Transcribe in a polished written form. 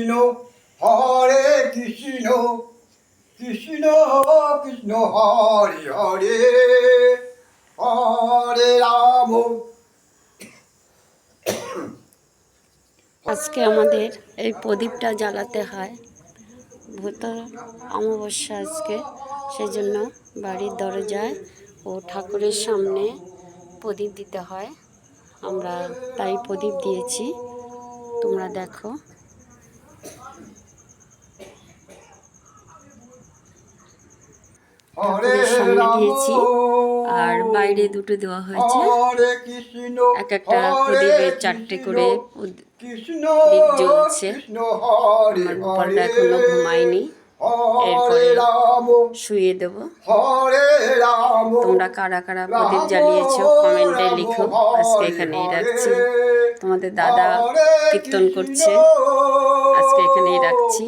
কৃষ্ণ হরে কৃষ্ণ কৃষ্ণ কৃষ্ণ হরে হরে হরে রাম। আজকে আমাদের এই প্রদীপটা জ্বালাতে হয়, ভূত অমাবস্যা আজকে, সেই জন্য বাড়ির দরজায় ও ঠাকুরের সামনে প্রদীপ দিতে হয়। আমরা তাই প্রদীপ দিয়েছি, তোমরা দেখো। ঠাকুরের সামনে দিয়েছি আর বাইরে দুটো দেওয়া হয়েছে। এক একটা প্রদীপের 4টে করে দীপ জ্বলছে। আমার গোপালটা এখনো ঘুমায়নি, এরপরে শুয়ে দেব। তোমরা কারা কারা প্রদীপ জ্বালিয়েছো কমেন্টে লিখো। আজকে এখানেই রাখছি। তোমাদের দাদা কীর্তন করছে, আজকে এখানেই রাখছি।